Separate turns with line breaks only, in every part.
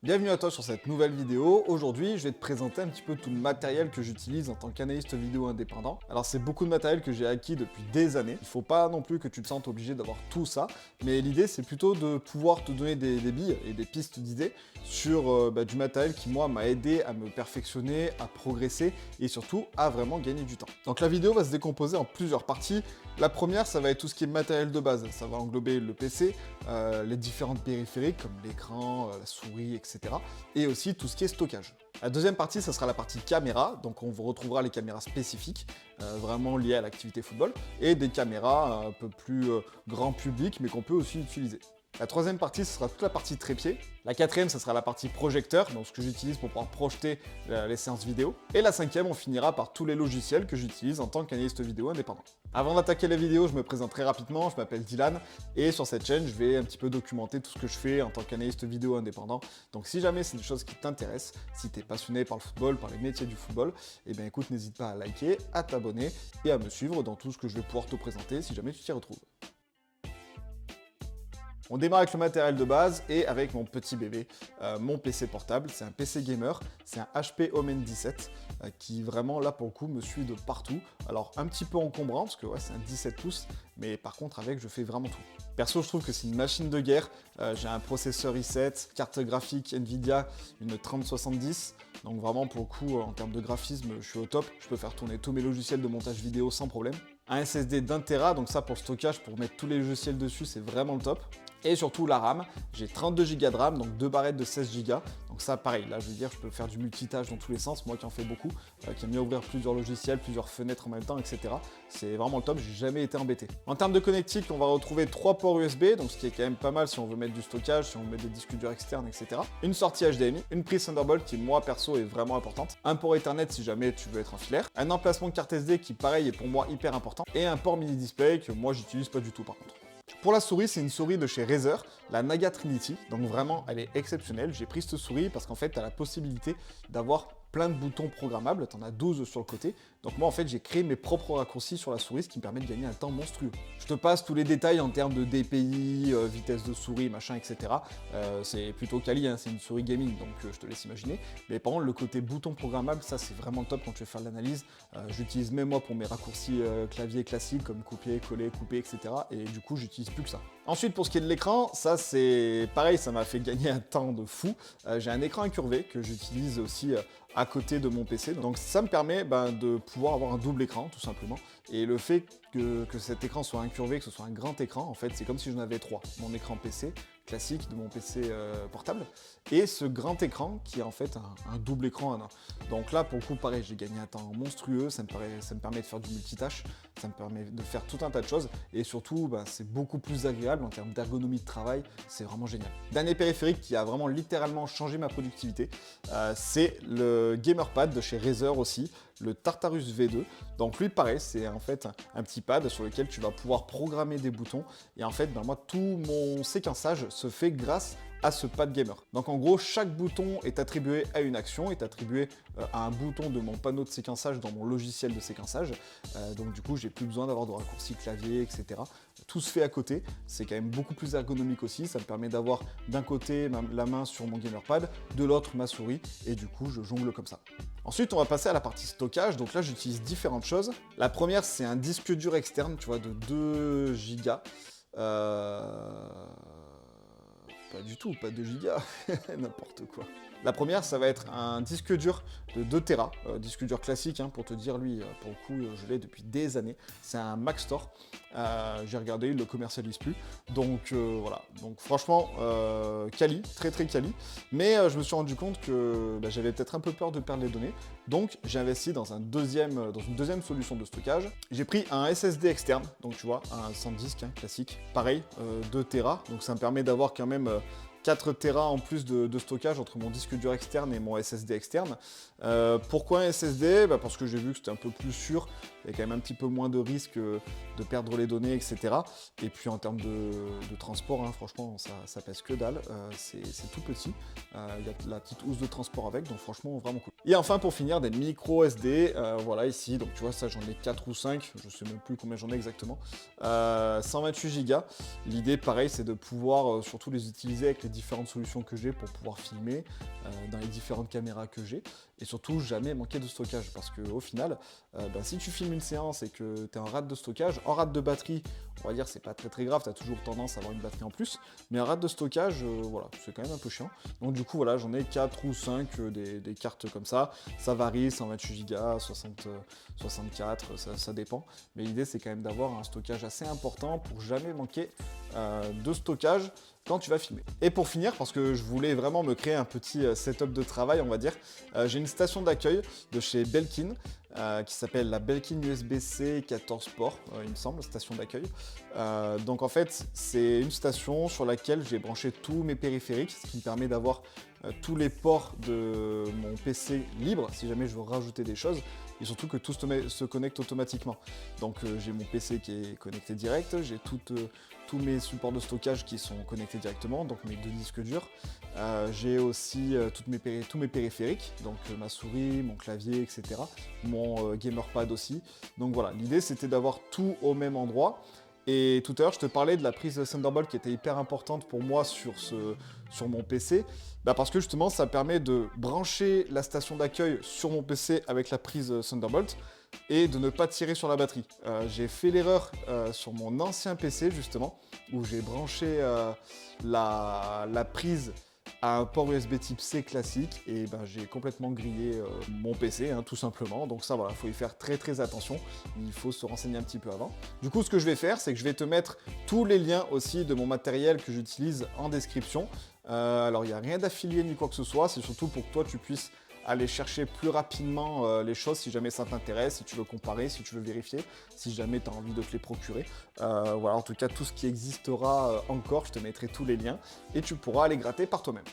Bienvenue à toi sur cette nouvelle vidéo. Aujourd'hui, je vais te présenter un petit peu tout le matériel que j'utilise en tant qu'analyste vidéo indépendant. Alors, c'est beaucoup de matériel que j'ai acquis depuis des années. Il faut pas non plus que tu te sentes obligé d'avoir tout ça, mais l'idée, c'est plutôt de pouvoir te donner des billes et des pistes d'idées sur du matériel qui, moi, m'a aidé à me perfectionner, à progresser et surtout à vraiment gagner du temps. Donc, la vidéo va se décomposer en plusieurs parties. La première, ça va être tout ce qui est matériel de base. Ça va englober le PC, les différentes périphériques comme l'écran, la souris, etc. Et aussi tout ce qui est stockage. La deuxième partie, ça sera la partie caméra, donc on retrouvera les caméras spécifiques, vraiment liées à l'activité football, et des caméras un peu plus grand public, mais qu'on peut aussi utiliser. La troisième partie, ce sera toute la partie trépied. La quatrième, ce sera la partie projecteur, donc ce que j'utilise pour pouvoir projeter les séances vidéo. Et la cinquième, on finira par tous les logiciels que j'utilise en tant qu'analyste vidéo indépendant. Avant d'attaquer la vidéo, je me présente très rapidement, je m'appelle Dylan, et sur cette chaîne, je vais un petit peu documenter tout ce que je fais en tant qu'analyste vidéo indépendant. Donc si jamais c'est des choses qui t'intéressent, si tu es passionné par le football, par les métiers du football, eh bien écoute, n'hésite pas à liker, à t'abonner et à me suivre dans tout ce que je vais pouvoir te présenter si jamais tu t'y retrouves. On démarre avec le matériel de base et avec mon petit bébé, mon PC portable. C'est un PC gamer, c'est un HP Omen 17 qui vraiment là pour le coup me suit de partout. Alors un petit peu encombrant parce que ouais, c'est un 17 pouces, mais par contre avec je fais vraiment tout. Perso, je trouve que c'est une machine de guerre. J'ai un processeur i7, carte graphique Nvidia, une 3070. Donc vraiment pour le coup en termes de graphisme, je suis au top. Je peux faire tourner tous mes logiciels de montage vidéo sans problème. Un SSD d'1 Tera, donc ça pour le stockage, pour mettre tous les logiciels dessus, c'est vraiment le top. Et surtout la RAM, j'ai 32 Go de RAM, donc deux barrettes de 16 Go. Donc ça pareil, là je veux dire, je peux faire du multitâche dans tous les sens, moi qui en fais beaucoup, qui aime bien ouvrir plusieurs logiciels, plusieurs fenêtres en même temps, etc. C'est vraiment le top, j'ai jamais été embêté. En termes de connectique, on va retrouver 3 ports USB, donc ce qui est quand même pas mal si on veut mettre du stockage, si on veut mettre des disques durs externes, etc. Une sortie HDMI, une prise Thunderbolt qui moi perso est vraiment importante, un port Ethernet si jamais tu veux être en filaire, un emplacement de carte SD qui pareil est pour moi hyper important, et un port mini display que moi j'utilise pas du tout par contre. Pour la souris, c'est une souris de chez Razer, la Naga Trinity, donc vraiment elle est exceptionnelle. J'ai pris cette souris parce qu'en fait tu as la possibilité d'avoir plein de boutons programmables, tu en as 12 sur le côté. Donc moi en fait j'ai créé mes propres raccourcis sur la souris, ce qui me permet de gagner un temps monstrueux. Je te passe tous les détails en termes de DPI, vitesse de souris, machin, etc. C'est plutôt quali, hein, c'est une souris gaming, donc je te laisse imaginer. Mais par contre le côté bouton programmable, ça c'est vraiment top quand tu veux faire de l'analyse. J'utilise même moi pour mes raccourcis clavier classiques comme copier, coller, couper, etc. Et du coup j'utilise plus que ça. Ensuite pour ce qui est de l'écran, ça c'est pareil, ça m'a fait gagner un temps de fou. J'ai un écran incurvé que j'utilise aussi à côté de mon PC. Donc ça me permet de pouvoir avoir un double écran tout simplement. Et le fait que cet écran soit incurvé, que ce soit un grand écran, en fait c'est comme si j'en avais trois. Mon écran PC classique de mon PC portable et ce grand écran qui est en fait un double écran en un. Donc là pour le coup pareil, j'ai gagné un temps monstrueux, ça me permet de faire du multitâche, ça me permet de faire tout un tas de choses et surtout c'est beaucoup plus agréable en termes d'ergonomie de travail, c'est vraiment génial. Dernier périphérique qui a vraiment littéralement changé ma productivité, c'est le Gamerpad de chez Razer aussi, le Tartarus V2. Donc lui pareil, c'est en fait un petit pad sur lequel tu vas pouvoir programmer des boutons et en fait moi tout mon séquençage se fait grâce à ce pad gamer. Donc en gros, chaque bouton est attribué à une action, est attribué à un bouton de mon panneau de séquençage dans mon logiciel de séquençage. Donc du coup, j'ai plus besoin d'avoir de raccourcis clavier, etc. Tout se fait à côté. C'est quand même beaucoup plus ergonomique aussi. Ça me permet d'avoir d'un côté la main sur mon gamerpad, de l'autre ma souris, et du coup, je jongle comme ça. Ensuite, on va passer à la partie stockage. Donc là, j'utilise différentes choses. La première, c'est un disque dur externe, tu vois, de 2 Go. Pas du tout, pas 2 gigas, n'importe quoi. La première, ça va être un disque dur de 2 Tera, disque dur classique, hein, pour te dire, lui, pour le coup, je l'ai depuis des années. C'est un Maxtor. J'ai regardé, il ne le commercialise plus. Donc voilà, donc franchement, quali, très très quali. Mais je me suis rendu compte que j'avais peut-être un peu peur de perdre les données. Donc j'ai investi dans une deuxième solution de stockage. J'ai pris un SSD externe, donc tu vois, un SanDisk classique. Pareil, 2 Tera, donc ça me permet d'avoir quand même 4 Tera en plus de stockage entre mon disque dur externe et mon SSD externe. Pourquoi un SSD ? Parce que j'ai vu que c'était un peu plus sûr, il y a quand même un petit peu moins de risque de perdre les données, etc. Et puis en termes de transport, hein, franchement, ça pèse que dalle, c'est tout petit. Il y a la petite housse de transport avec, donc franchement, vraiment cool. Et enfin, pour finir, des micro SD, voilà ici, donc tu vois, ça j'en ai 4 ou 5, je sais même plus combien j'en ai exactement. 128 Go. L'idée, pareil, c'est de pouvoir surtout les utiliser avec les les différentes solutions que j'ai pour pouvoir filmer dans les différentes caméras que j'ai. Et surtout, jamais manquer de stockage. Parce qu'au final, si tu filmes une séance et que tu es en rate de stockage, en rate de batterie, on va dire c'est pas très grave, tu as toujours tendance à avoir une batterie en plus. Mais en rate de stockage, voilà, c'est quand même un peu chiant. Donc du coup, voilà, j'en ai 4 ou 5 des cartes comme ça. Ça varie, 128 Go, 64, ça dépend. Mais l'idée, c'est quand même d'avoir un stockage assez important pour jamais manquer de stockage quand tu vas filmer. Et pour finir, parce que je voulais vraiment me créer un petit setup de travail, on va dire, j'ai une station d'accueil de chez Belkin qui s'appelle la Belkin USB-C 14 ports, il me semble, station d'accueil. Donc en fait, c'est une station sur laquelle j'ai branché tous mes périphériques, ce qui me permet d'avoir tous les ports de mon PC libres si jamais je veux rajouter des choses. Et surtout que tout se connecte automatiquement. Donc j'ai mon PC qui est connecté direct, j'ai tous mes supports de stockage qui sont connectés directement, donc mes 2 disques durs. J'ai aussi tous mes périphériques, donc ma souris, mon clavier, etc. Mon gamerpad aussi. Donc voilà, l'idée c'était d'avoir tout au même endroit. Et tout à l'heure, je te parlais de la prise Thunderbolt qui était hyper importante pour moi sur mon PC. Parce que justement, ça permet de brancher la station d'accueil sur mon PC avec la prise Thunderbolt et de ne pas tirer sur la batterie. J'ai fait l'erreur sur mon ancien PC, justement, où j'ai branché la prise à un port USB type C classique et j'ai complètement grillé mon PC, tout simplement. Donc ça, voilà, il faut y faire très attention. Il faut se renseigner un petit peu avant. Du coup, ce que je vais faire, c'est que je vais te mettre tous les liens aussi de mon matériel que j'utilise en description. Alors, il n'y a rien d'affilié ni quoi que ce soit. C'est surtout pour que toi, tu puisses aller chercher plus rapidement les choses si jamais ça t'intéresse, si tu veux comparer, si tu veux vérifier, si jamais tu as envie de te les procurer. Voilà, en tout cas, tout ce qui existera encore, je te mettrai tous les liens et tu pourras aller gratter par toi-même.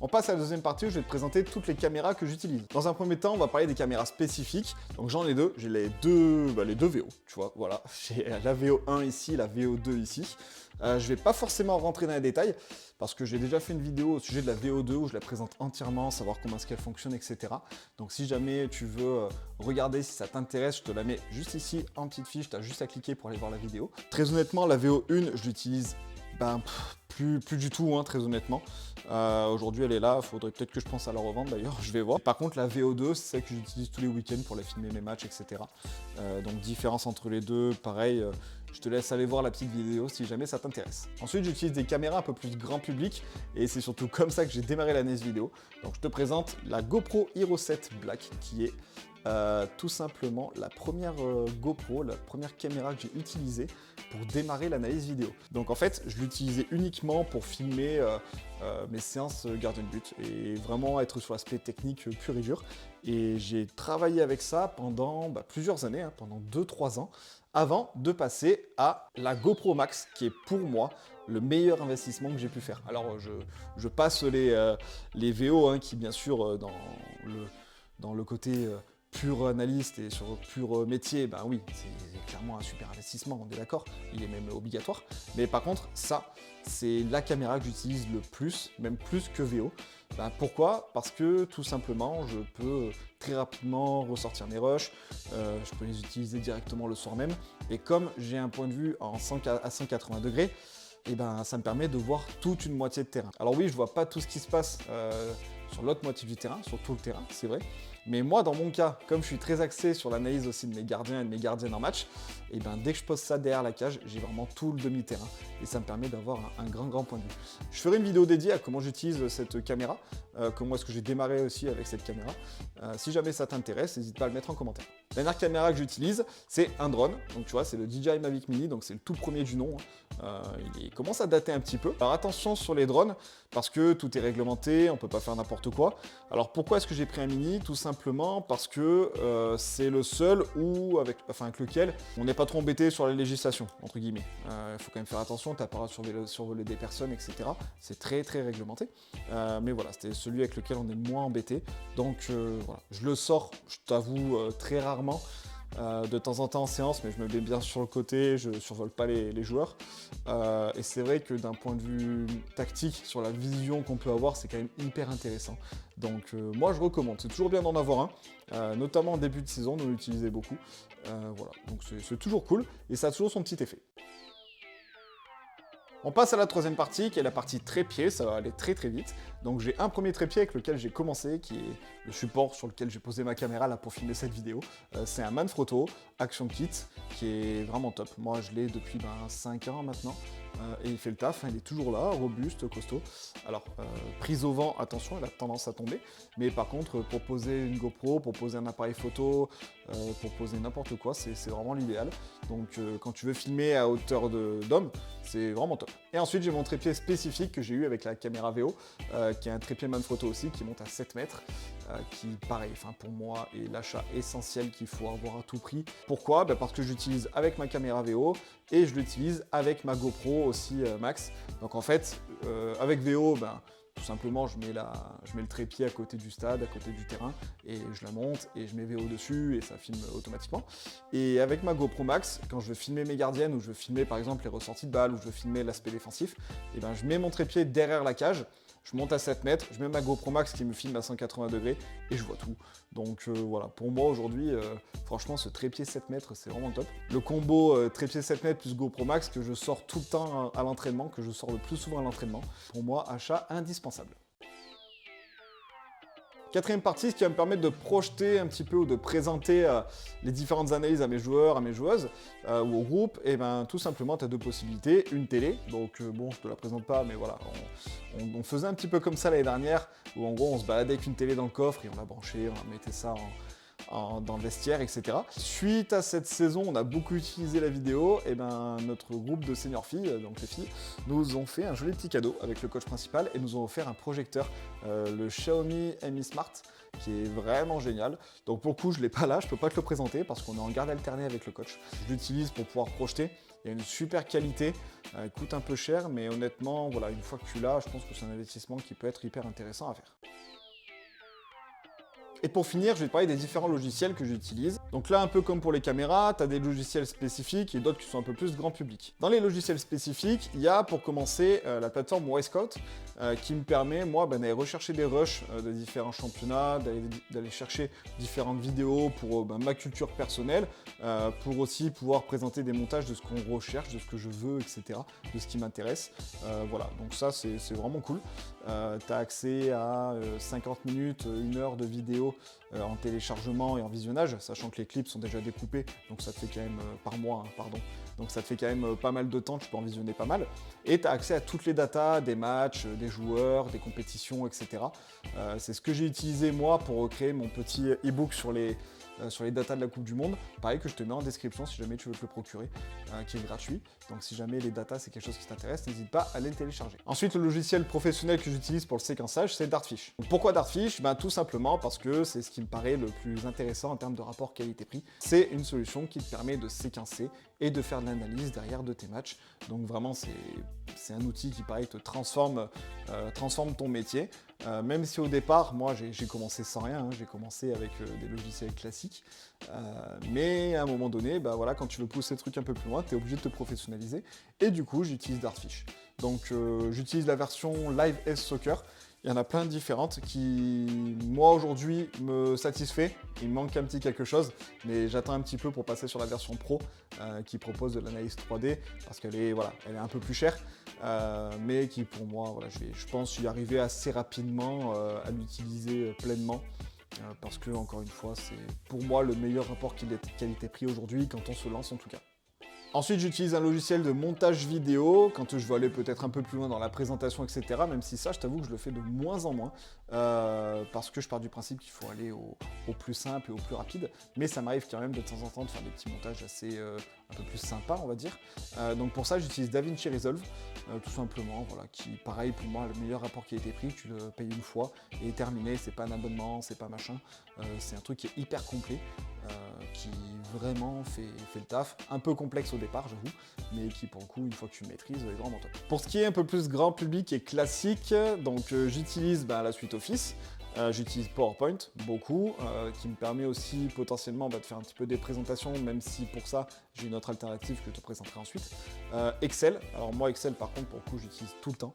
On passe à la deuxième partie où je vais te présenter toutes les caméras que j'utilise. Dans un premier temps, on va parler des caméras spécifiques. Donc j'en ai deux, j'ai les deux VO, tu vois, voilà. J'ai la VO1 ici, la VO2 ici. Je vais pas forcément rentrer dans les détails parce que j'ai déjà fait une vidéo au sujet de la VO2 où je la présente entièrement, savoir comment est-ce qu'elle fonctionne, etc. Donc si jamais tu veux regarder, si ça t'intéresse, je te la mets juste ici en petite fiche, tu as juste à cliquer pour aller voir la vidéo. Très honnêtement, la VO1, je l'utilise plus du tout, très honnêtement. Aujourd'hui, elle est là. Il faudrait peut-être que je pense à la revendre d'ailleurs. Je vais voir. Par contre, la VO2, c'est celle que j'utilise tous les week-ends pour la filmer mes matchs, etc. Donc, différence entre les deux, pareil. Je te laisse aller voir la petite vidéo si jamais ça t'intéresse. Ensuite, j'utilise des caméras un peu plus grand public et c'est surtout comme ça que j'ai démarré la NES vidéo. Donc, je te présente la GoPro Hero 7 Black qui est tout simplement la première GoPro, la première caméra que j'ai utilisée pour démarrer l'analyse vidéo. Donc en fait, je l'utilisais uniquement pour filmer mes séances gardien de but et vraiment être sur l'aspect technique pur et dur. Et j'ai travaillé avec ça pendant plusieurs années, pendant 2-3 ans, avant de passer à la GoPro Max, qui est pour moi le meilleur investissement que j'ai pu faire. Alors je passe les VO, qui bien sûr dans le côté pur analyste et sur pur métier, oui, c'est clairement un super investissement, on est d'accord, il est même obligatoire. Mais par contre, ça, c'est la caméra que j'utilise le plus, même plus que VO. Pourquoi ? Parce que tout simplement, je peux très rapidement ressortir mes rushs, je peux les utiliser directement le soir même. Et comme j'ai un point de vue à 180 degrés, ça me permet de voir toute une moitié de terrain. Alors oui, je vois pas tout ce qui se passe sur l'autre moitié du terrain, sur tout le terrain, c'est vrai. Mais moi, dans mon cas, comme je suis très axé sur l'analyse aussi de mes gardiens et de mes gardiennes en match, dès que je pose ça derrière la cage, j'ai vraiment tout le demi-terrain. Et ça me permet d'avoir un grand point de vue. Je ferai une vidéo dédiée à comment j'utilise cette caméra, comment est-ce que j'ai démarré aussi avec cette caméra. Si jamais ça t'intéresse, n'hésite pas à le mettre en commentaire. La dernière caméra que j'utilise, c'est un drone. Donc tu vois, c'est le DJI Mavic Mini, donc c'est le tout premier du nom. Il commence à dater un petit peu. Alors attention sur les drones, parce que tout est réglementé, on peut pas faire n'importe quoi. Alors pourquoi est-ce que j'ai pris un Mini ? Tout simplement parce que c'est le seul avec lequel on n'est pas trop embêté sur la législation, entre guillemets. Il faut quand même faire attention, t'as pas à survoler des personnes, etc. C'est très réglementé. Mais voilà, c'était celui avec lequel on est moins embêté. Donc voilà, je le sors, je t'avoue, très rarement. De temps en temps en séance, mais je me mets bien sur le côté, je survole pas les joueurs. Et c'est vrai que d'un point de vue tactique, sur la vision qu'on peut avoir, c'est quand même hyper intéressant. Donc moi je recommande, c'est toujours bien d'en avoir un, notamment en début de saison, on l'utilisait beaucoup. Voilà, donc c'est toujours cool et ça a toujours son petit effet. On passe à la troisième partie, qui est la partie trépied, ça va aller très très vite. Donc j'ai un premier trépied avec lequel j'ai commencé, qui est le support sur lequel j'ai posé ma caméra là pour filmer cette vidéo. C'est un Manfrotto Action Kit, qui est vraiment top. Moi je l'ai depuis 5 ans maintenant, et il fait le taf, hein, il est toujours là, robuste, costaud. Alors, prise au vent, attention, il a tendance à tomber, mais par contre, pour poser une GoPro, pour poser un appareil photo, pour poser n'importe quoi, c'est vraiment l'idéal. Donc quand tu veux filmer à hauteur d'homme, c'est vraiment top. Et ensuite, j'ai mon trépied spécifique que j'ai eu avec la caméra VO, qui est un trépied Manfrotto aussi, qui monte à 7 mètres, qui, pareil, pour moi, est l'achat essentiel qu'il faut avoir à tout prix. Pourquoi? Parce que j'utilise avec ma caméra VO et je l'utilise avec ma GoPro aussi Max. Donc en fait, avec VO, tout simplement, je mets le trépied à côté du stade, à côté du terrain, et je la monte, et je mets VO dessus, et ça filme automatiquement. Et avec ma GoPro Max, quand je veux filmer mes gardiennes, ou je veux filmer par exemple les ressorties de balles, ou je veux filmer l'aspect défensif, et je mets mon trépied derrière la cage, je monte à 7 mètres, je mets ma GoPro Max qui me filme à 180 degrés, et je vois tout. Donc voilà, pour moi aujourd'hui, franchement, ce trépied 7 mètres, c'est vraiment top. Le combo trépied 7 mètres plus GoPro Max que je sors tout le temps à l'entraînement, que je sors le plus souvent à l'entraînement, pour moi, achat indispensable. Quatrième partie, ce qui va me permettre de projeter un petit peu ou de présenter les différentes analyses à mes joueurs, à mes joueuses ou au groupe, et tout simplement, tu as deux possibilités. Une télé, donc bon, je te la présente pas, mais voilà, on faisait un petit peu comme ça l'année dernière, où en gros, on se baladait avec une télé dans le coffre et on la branchait, on mettait ça dans le vestiaire, etc. Suite à cette saison, on a beaucoup utilisé la vidéo, et notre groupe de senior filles, donc les filles, nous ont fait un joli petit cadeau avec le coach principal et nous ont offert un projecteur, le Xiaomi Mi Smart, qui est vraiment génial. Donc pour le coup, je l'ai pas là, je peux pas te le présenter parce qu'on est en garde alternée avec le coach. Je l'utilise pour pouvoir projeter. Il y a une super qualité, il coûte un peu cher, mais honnêtement, voilà, une fois que tu l'as, je pense que c'est un investissement qui peut être hyper intéressant à faire. Et pour finir, je vais te parler des différents logiciels que j'utilise. Donc là, un peu comme pour les caméras, tu as des logiciels spécifiques et d'autres qui sont un peu plus grand public. Dans les logiciels spécifiques, il y a pour commencer la plateforme Wisecout qui me permet, moi, d'aller rechercher des rushs de différents championnats, d'aller chercher différentes vidéos pour ma culture personnelle, pour aussi pouvoir présenter des montages de ce qu'on recherche, de ce que je veux, etc., de ce qui m'intéresse. Voilà, donc ça, c'est vraiment cool. Tu as accès à 50 minutes, 1 heure de vidéo en téléchargement et en visionnage, sachant que les clips sont déjà découpés, donc ça te fait quand même par mois, pardon. Donc ça te fait quand même pas mal de temps, tu peux en visionner pas mal. Et tu as accès à toutes les datas, des matchs, des joueurs, des compétitions, etc. C'est ce que j'ai utilisé moi pour créer mon petit e-book sur les datas de la Coupe du Monde. Pareil que je te mets en description si jamais tu veux te le procurer, qui est gratuit. Donc si jamais les datas c'est quelque chose qui t'intéresse, n'hésite pas à aller le télécharger. Ensuite, le logiciel professionnel que j'utilise pour le séquençage, c'est Dartfish. Donc, pourquoi Dartfish? Tout simplement parce que c'est ce qui me paraît le plus intéressant en termes de rapport qualité-prix. C'est une solution qui te permet de séquencer et de faire de l'analyse derrière de tes matchs. Donc vraiment, c'est un outil qui, pareil, te transforme ton métier. Même si au départ, moi, j'ai commencé sans rien, hein, j'ai commencé avec des logiciels classiques. Mais à un moment donné, voilà, quand tu veux pousser le truc un peu plus loin, tu es obligé de te professionnaliser. Et du coup, j'utilise Dartfish. Donc j'utilise la version Live S Soccer. Il y en a plein de différentes qui, moi, aujourd'hui, me satisfait. Il me manque un petit quelque chose, mais j'attends un petit peu pour passer sur la version Pro qui propose de l'analyse 3D parce qu'elle est, voilà, elle est un peu plus chère, mais qui, pour moi, voilà, je pense y arriver assez rapidement à l'utiliser pleinement. Parce que, encore une fois, c'est pour moi le meilleur rapport qualité-prix aujourd'hui quand on se lance en tout cas. Ensuite, j'utilise un logiciel de montage vidéo quand je veux aller peut-être un peu plus loin dans la présentation, etc. Même si ça, je t'avoue que je le fais de moins en moins parce que je pars du principe qu'il faut aller au plus simple et au plus rapide. Mais ça m'arrive quand même de temps en temps de faire des petits montages assez un peu plus sympas, on va dire. Donc pour ça, j'utilise DaVinci Resolve, tout simplement, voilà, qui, pareil, pour moi, le meilleur rapport qualité-prix. Tu le payes une fois et terminé. C'est pas un abonnement, c'est pas machin. C'est un truc qui est hyper complet. Qui vraiment fait le taf, un peu complexe au départ j'avoue, mais qui pour le coup une fois que tu maîtrises est vraiment top. Pour ce qui est un peu plus grand public et classique, donc j'utilise la suite Office, j'utilise PowerPoint beaucoup, qui me permet aussi potentiellement de faire un petit peu des présentations, même si pour ça j'ai une autre alternative que je te présenterai ensuite. Excel, alors moi Excel par contre pour le coup j'utilise tout le temps.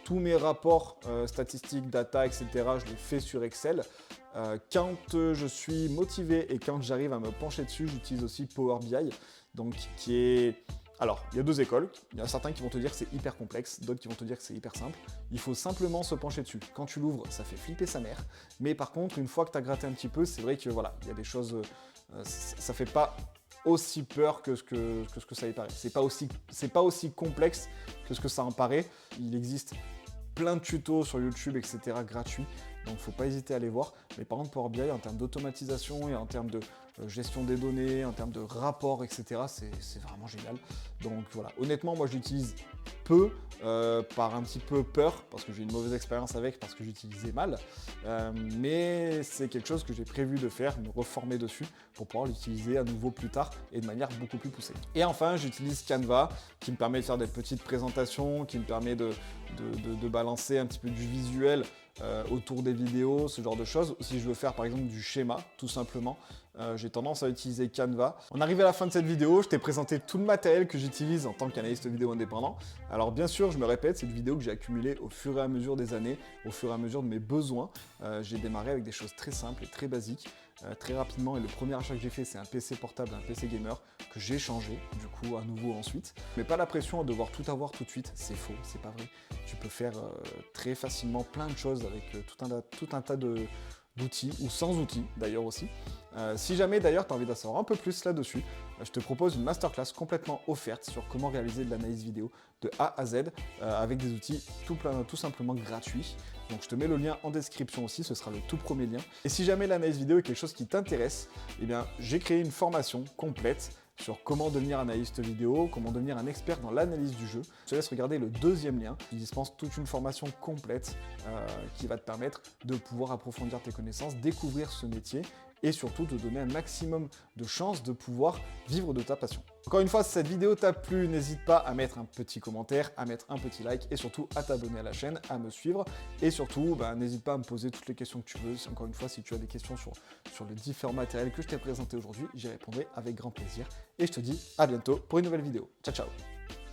Tous mes rapports statistiques, data, etc. je les fais sur Excel. Quand je suis motivé et quand j'arrive à me pencher dessus, j'utilise aussi Power BI, donc qui est Alors, il y a deux écoles. Il y a certains qui vont te dire que c'est hyper complexe, d'autres qui vont te dire que c'est hyper simple. Il faut simplement se pencher dessus. Quand tu l'ouvres, ça fait flipper sa mère. Mais par contre, une fois que tu as gratté un petit peu, c'est vrai que voilà, il y a des choses... ça fait pas aussi peur que ce que ça y paraît. C'est pas aussi complexe que ce que ça en paraît. Il existe plein de tutos sur YouTube, etc. gratuits. Donc, faut pas hésiter à les voir. Mais par contre, Power BI, en termes d'automatisation et en termes de gestion des données, en termes de rapport, etc., c'est vraiment génial. Donc voilà, honnêtement, moi je l'utilise peu, par un petit peu peur, parce que j'ai une mauvaise expérience avec, parce que j'utilisais mal. Mais c'est quelque chose que j'ai prévu de faire, me reformer dessus, pour pouvoir l'utiliser à nouveau plus tard et de manière beaucoup plus poussée. Et enfin, j'utilise Canva, qui me permet de faire des petites présentations, qui me permet de balancer un petit peu du visuel autour des vidéos, ce genre de choses. Si je veux faire par exemple du schéma, tout simplement, j'ai tendance à utiliser Canva. On arrive à la fin de cette vidéo, je t'ai présenté tout le matériel que j'utilise en tant qu'analyste vidéo indépendant. Alors bien sûr, je me répète, c'est une vidéo que j'ai accumulée au fur et à mesure des années, au fur et à mesure de mes besoins. J'ai démarré avec des choses très simples et très basiques. Très rapidement, et le premier achat que j'ai fait, c'est un PC portable, un PC gamer, que j'ai changé, du coup, à nouveau ensuite. Mais pas la pression à devoir tout avoir tout de suite, c'est faux, c'est pas vrai. Tu peux faire très facilement plein de choses avec tout un tas d'outils, ou sans outils d'ailleurs aussi. Si jamais d'ailleurs tu as envie d'en savoir un peu plus là-dessus, je te propose une masterclass complètement offerte sur comment réaliser de l'analyse vidéo de A à Z avec des outils tout simplement gratuits. Donc je te mets le lien en description aussi, ce sera le tout premier lien. Et si jamais l'analyse vidéo est quelque chose qui t'intéresse, eh bien j'ai créé une formation complète sur comment devenir analyste vidéo, comment devenir un expert dans l'analyse du jeu. Je te laisse regarder le deuxième lien. Je dispense toute une formation complète qui va te permettre de pouvoir approfondir tes connaissances, découvrir ce métier et surtout te donner un maximum de chances de pouvoir vivre de ta passion. Encore une fois, si cette vidéo t'a plu, n'hésite pas à mettre un petit commentaire, à mettre un petit like et surtout à t'abonner à la chaîne, à me suivre. Et surtout, n'hésite pas à me poser toutes les questions que tu veux. Encore une fois, si tu as des questions sur les différents matériels que je t'ai présentés aujourd'hui, j'y répondrai avec grand plaisir. Et je te dis à bientôt pour une nouvelle vidéo. Ciao, ciao!